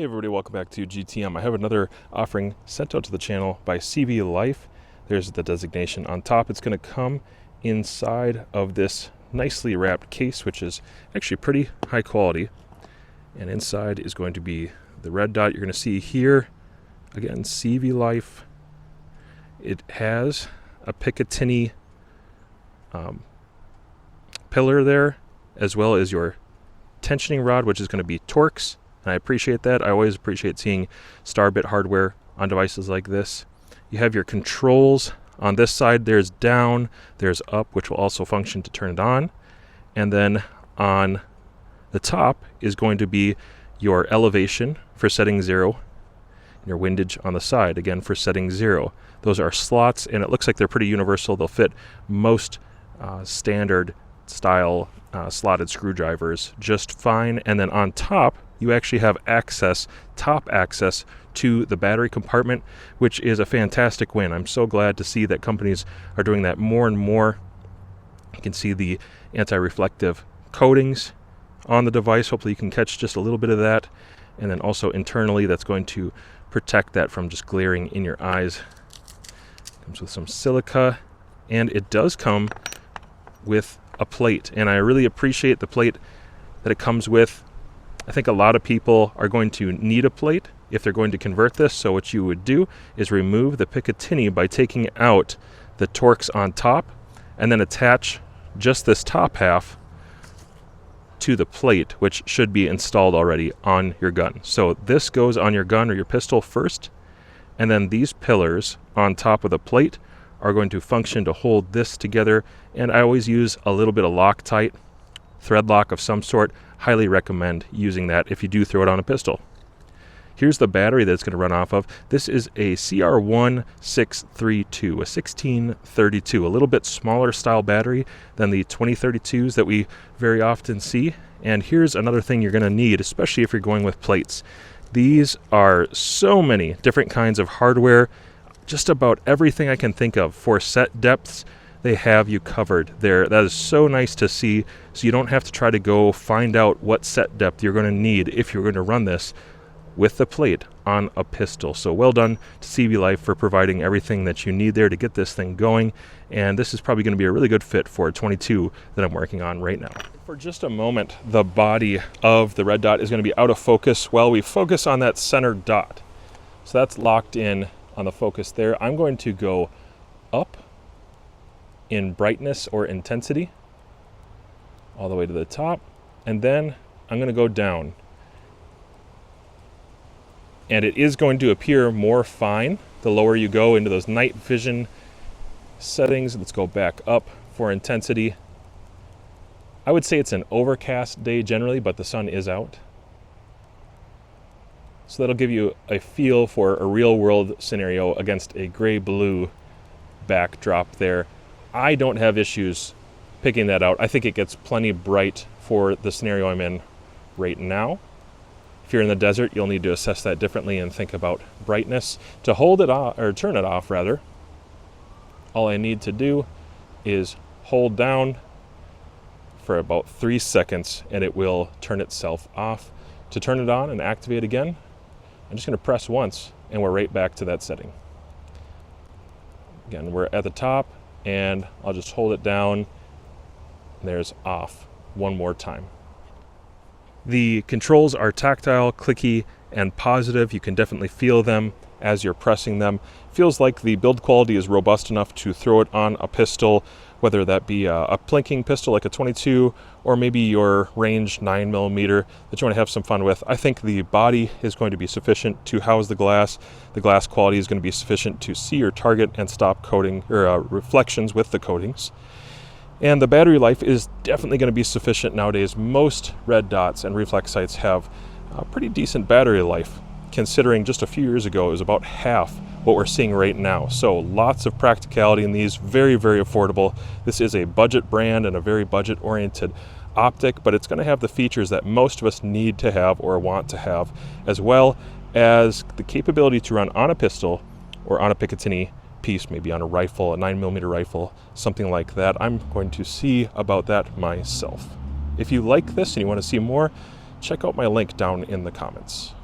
Hey everybody, welcome back to GTM. I have another offering sent out to the channel by CVLIFE. There's the designation on top. It's going to come inside of this nicely wrapped case, which is actually pretty high quality. And inside is going to be the red dot you're going to see here. Again, CVLIFE. It has a Picatinny pillar there, as well as your tensioning rod, which is going to be Torx. And I appreciate that. I always appreciate seeing Starbit hardware on devices like this. You have your controls on this side. There's down, there's up, which will also function to turn it on. And then on the top is going to be your elevation for setting 0, and your windage on the side, again, for setting 0. Those are slots, and it looks like they're pretty universal. They'll fit most standard style slotted screwdrivers just fine. And then on top, you actually have top access to the battery compartment, which is a fantastic win. I'm so glad to see that companies are doing that more and more. You can see the anti-reflective coatings on the device. Hopefully you can catch just a little bit of that. And then also internally, that's going to protect that from just glaring in your eyes. Comes with some silica, and it does come with a plate. And I really appreciate the plate that it comes with. I think a lot of people are going to need a plate if they're going to convert this. So what you would do is remove the Picatinny by taking out the Torx on top and then attach just this top half to the plate, which should be installed already on your gun. So this goes on your gun or your pistol first, and then these pillars on top of the plate are going to function to hold this together. And I always use a little bit of Loctite, thread lock of some sort. Highly recommend using that if you do throw it on a pistol. Here's the battery that it's going to run off of. This is a CR1632, a 1632, a little bit smaller style battery than the 2032s that we very often see. And here's another thing you're going to need, especially if you're going with plates. These are so many different kinds of hardware, just about everything I can think of for set depths. They have you covered there. That is so nice to see, so you don't have to try to go find out what set depth you're going to need if you're going to run this with the plate on a pistol. So well done to CVLIFE for providing everything that you need there to get this thing going. And this is probably going to be a really good fit for a 22 that I'm working on right now. For just a moment, the body of the red dot is going to be out of focus while we focus on that center dot. So that's locked in on the focus there. I'm going to go up in brightness or intensity all the way to the top, and then I'm going to go down, and it is going to appear more fine the lower you go into those night vision settings. Let's go back up for intensity. I would say it's an overcast day generally, but the sun is out, so that'll give you a feel for a real world scenario against a gray-blue backdrop there. I don't have issues picking that out. I think it gets plenty bright for the scenario I'm in right now. If you're in the desert, you'll need to assess that differently and think about brightness. To hold it off, or turn it off rather, all I need to do is hold down for about 3 seconds and it will turn itself off. To turn it on and activate again, I'm just going to press once and we're right back to that setting. Again, we're at the top, and I'll just hold it down. There's off one more time. The controls are tactile, clicky, and positive. You can definitely feel them as you're pressing them. Feels like the build quality is robust enough to throw it on a pistol, whether that be a plinking pistol like a 22 or maybe your range 9mm that you want to have some fun with. I think the body is going to be sufficient to house the glass. The glass quality is going to be sufficient to see your target and stop coating or reflections with the coatings. And the battery life is definitely going to be sufficient nowadays. Most red dots and reflex sights have a pretty decent battery life, considering just a few years ago it was about half what we're seeing right now. So lots of practicality in these, very, very affordable. This is a budget brand and a very budget-oriented optic, but it's going to have the features that most of us need to have or want to have, as well as the capability to run on a pistol or on a Picatinny piece, maybe on a rifle, a 9mm rifle, something like that. I'm going to see about that myself. If you like this and you want to see more, check out my link down in the comments.